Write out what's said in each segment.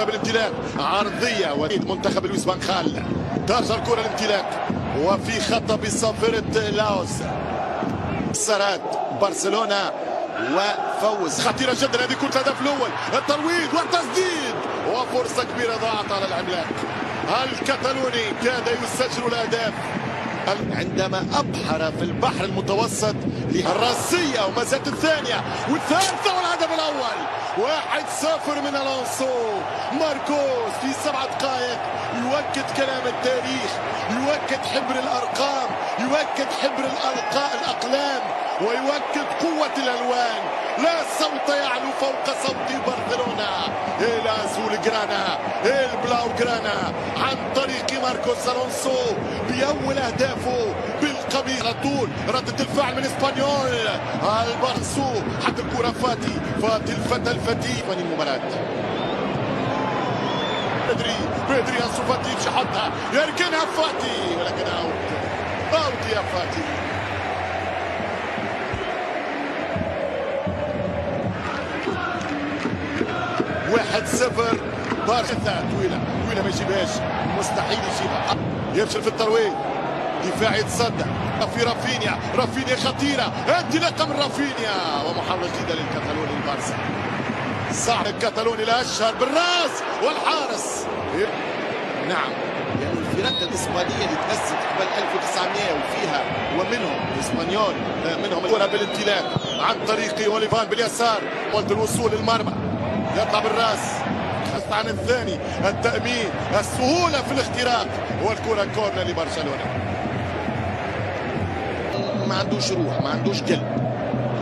بالامتلاك عرضيه وليد منتخب لويس فان خال. ترجع الكره الامتلاك وفي خطا بصافره لاوس. سرات برشلونه وفوز خطيره جدا. هذه كره الهدف الاول، الترويض والتسديد وفرصه كبيره ضاعت على العملاق الكتالوني. كاد يسجل الاهداف عندما أبحر في البحر المتوسط الراسية وما زالت الثانية والثالثة والهدف الأول. 1-0 من ألونسو. ماركوس في 7 دقائق يؤكد كلام التاريخ، يؤكد حبر الأرقام، يؤكد حبر الأقلام، ويؤكد قوة الألوان. لا صوت يعلو فوق صوت برشلونة. إلى زولغرانا البلاوغرانا عن طريق ماركوس ألونسو بأول أهدافه بالقبيل على طول. ردة الفعل من اسبانيول البارسو حتى الكرة فاتي الفتى الفتي من المباراة. بدري أنسو فاتي يمشي يحطها يركنها فاتي ولكن اوت يا فاتي. 1-0 بارسا. طويلة ما يجيبهاش، مستحيل يجيبها. يفشل في الترويض، دفاع يتصدى في رافينيا خطيرة، انطلاقة من رافينيا ومحاولة جديدة للكتالوني البارسا. صعب الكتالوني الأشهر بالراس والحارس. نعم يعني الفرق الإسبانية اللي تأسست قبل 1900 وفيها ومنهم الإسبانيول منهم الكرة بالامتلاك عن طريق أوليفان باليسار، قلت الوصول للمرمى يطلع بالراس عن الثاني، التأمين، السهولة في الاختراق والكرة كورنر لبرشلونة. ما عندوش روح، ما عندوش قلب.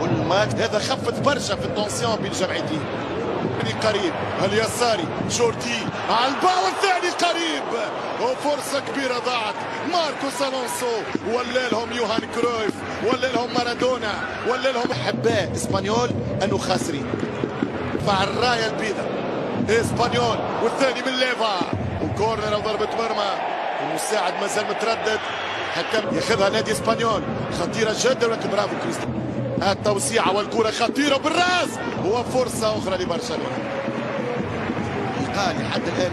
كل ما هذا خفت برشا في التونسيون بين الجمعيتين. قريب اليساري جوردي على الباو الثاني قريب وفرصة كبيرة ضاعت. ماركوس ألونسو ولا لهم يوهان كرويف ولا لهم مارادونا ولا لهم أحباء اسبانيول أنه خاسرين. فالراية البيضاء اسبانيول والثاني من ليفا وكورنر وضربة مرمى. المساعد مازال متردد، حكم ياخذها نادي اسبانيول خطيرة جدا ولكن برافو كريستيان. التوسيعة والكرة خطيرة بالراس وفرصة أخرى لبرشلونة. لحد الآن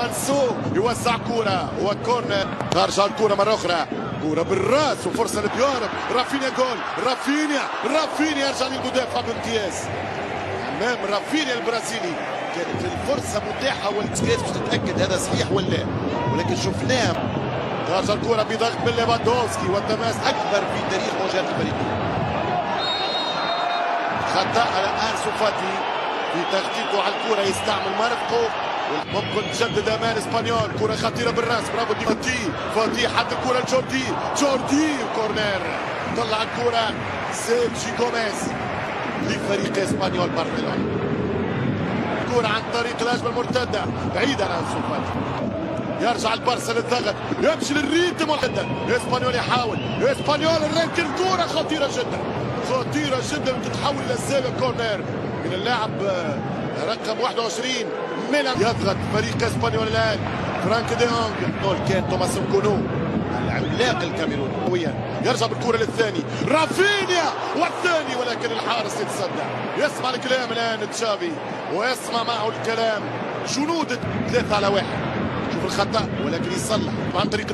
أنسو يوزع كرة وكورنر. ترجع الكرة مرة أخرى، كرة بالراس وفرصة لديارب. رافينيا جول، رافينيا يرجع للمدافع بامتياز أمام رافينيا البرازيلي. كانت الفرصة متاحة والكيف تتأكد هذا صحيح ولا، ولكن شفناها. ترجع الكرة بضغط من ليفاندوفسكي والتماس أكبر في تاريخ مواجهات الفريقين. خطأ على أنسو فاتي في تغطيته على الكرة، يستعمل مرفقه ممكن تجدد أمان اسبانيول. كرة خطيرة بالراس، برافو فاتي حد الكرة جوردي كورنر. طلع الكرة سيرجي غوميز لفريق اسبانيول برشلونة. كرة عن طريق الهجمة المرتدة بعيدة عن أنسو فاتي. يرجع البارسا للضغط، يمشي للريتم جدا. اسبانيول يحاول، اسبانيول الركن، كرة خطيرة جدا تتحول الى الزاويه. كورنر من اللاعب رقم 21 ميلان. يضغط فريق اسبانيول الان. فرانك ديونغ كان توماس نكونو العملاق الكاميروني. يرجع بالكره للثاني رافينيا والثاني ولكن الحارس يتصدى. يسمع الكلام الان تشافي ويسمع معه الكلام جنود 3-1. شوف الخطأ ولكن يصلح عن طريق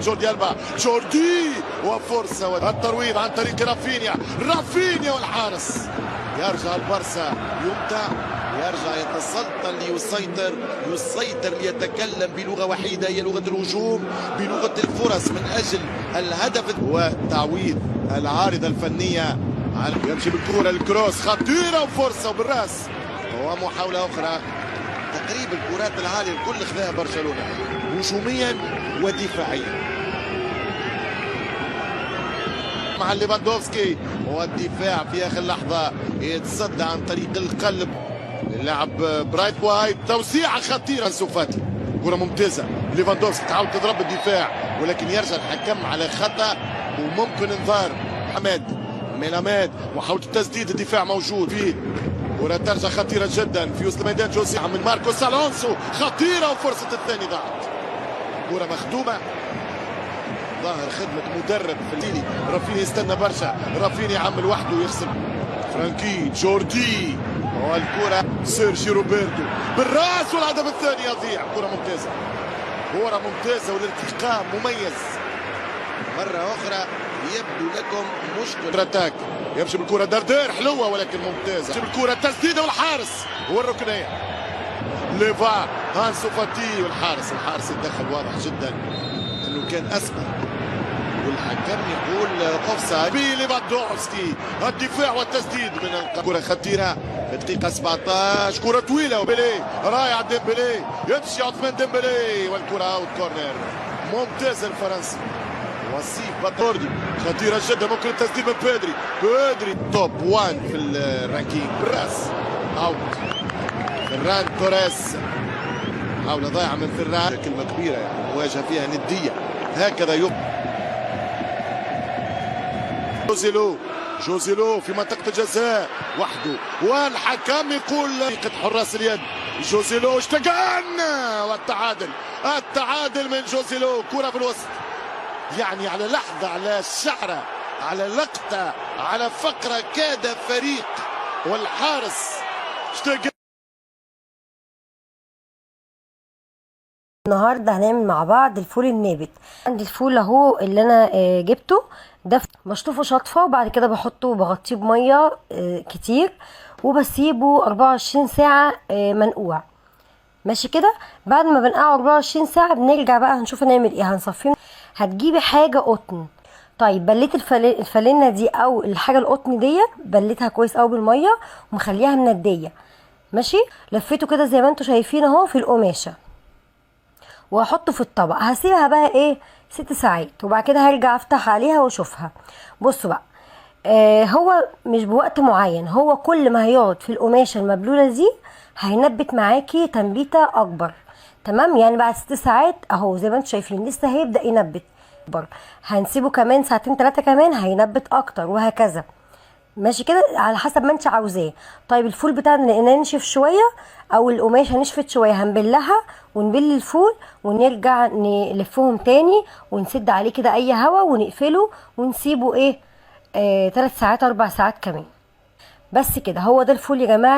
جوردي وفرصة الترويض عن طريق رافينيا والحارس. يرجع البارسا يمتع، يرجع يتسلطن يسيطر ليتكلم بلغة وحيدة هي لغة الهجوم، بلغة الفرص من أجل الهدف والتعويض. العارضة الفنية يمشي بالكرة الكروس خطيرة وفرصة بالراس ومحاولة أخرى. تقريبا الكرات العالية الكل خذاها برشلونة هجوميا ودفاعيا. مع ليفاندوفسكي والدفاع في اخر لحظة يتصدى عن طريق القلب للاعب برايت وايت. توسيعة خطيرة أنسو فاتي، كرة ممتازة. ليفاندوفسكي تحاول تضرب الدفاع ولكن يرجع الحكم على خطأ وممكن انذار. ميلاماد محاولة التسديد، الدفاع موجود فيه. كرة ترجع خطيرة جدا في وسط الميدان. جوزي من ماركوس ألونسو خطيرة وفرصة الثاني ضاعت. كرة مخدومة، ظاهر خدمة مدرب في الليلي. رافينيا يستنى برشا، رافينيا يعمل وحده ويخسر. فرانكي جوردي والكرة سيرجي روبرتو بالراس والهدف الثاني يضيع. كرة ممتازة، كرة ممتازة والارتقاء مميز. مرة أخرى يبدو لكم مشكلة اتاك، يمشي بالكرة دردير حلوة ولكن ممتازة. يمشي بالكرة تسديدة والحارس والركنية ليفا هانسو فاتي والحارس يتدخل واضح جدا انه كان اسمى والحكم يقول اوفسايد. ليفاندوفسكي الدفاع والتسديد من كرة خطيرة في دقيقة 17. كرة طويلة وبيلي رايح ديمبلي يمشي عثمان ديمبلي والكرة اوت كورنر. ممتاز الفرنسي وصيف بطوردي خطيرة جدا. ممكن التسديد من بيدري توب 1 في الرانكينج بالراس اوت. فران توريس محاولة ضايعة من فران، كلمة كبيرة يعني مواجهة فيها ندية هكذا جوزيلو في منطقة الجزاء وحده والحكم يقول دقيقة حراس اليد. جوزيلو اشتغل والتعادل من جوزيلو. كرة في الوسط يعني على لحظة، على شعرة، على لقطة، على فقرة كاد فريق والحارس اشتغل. النهارده هنعمل مع بعض الفول النابت. عندي الفول اهو اللي انا جبته ده بشطفه شطفه، وبعد كده بحطه بغطيه بميه كتير وبسيبه 24 ساعه منقوع. ماشي كده. بعد ما بنقعه 24 ساعه بنرجع بقى هنشوف هنعمل ايه. هنصفيه. هتجيبي حاجه قطن. طيب بليت الفانلة دي او الحاجه القطن دي بليتها كويس قوي بالميه ومخليها منديه. ماشي. لفيته كده زي ما انتم شايفين اهو في القماشه وهحطه في الطبق. هسيبها بقى ايه 6 ساعات وبعد كده هرجع افتح عليها واشوفها. بصوا بقى هو مش بوقت معين، هو كل ما هيقعد في القماشه المبلوله دي هينبت معاكي تنبيته اكبر. تمام. يعني بعد 6 ساعات اهو زي ما انتم شايفين لسه هيبدا ينبت اكبر. هنسيبه كمان 2 3 كمان هينبت اكتر وهكذا. ماشي كده على حسب ما انت عاوزاه. طيب الفول بتاعنا لقيناه نشف شويه او القماشه نشفت شويه هنبلها ونبل الفول ونرجع نلفهم تاني ونسد عليه كده اي هوا ونقفله ونسيبه 3 ساعات 4 ساعات كمان. بس كده هو ده الفول يا جماعه.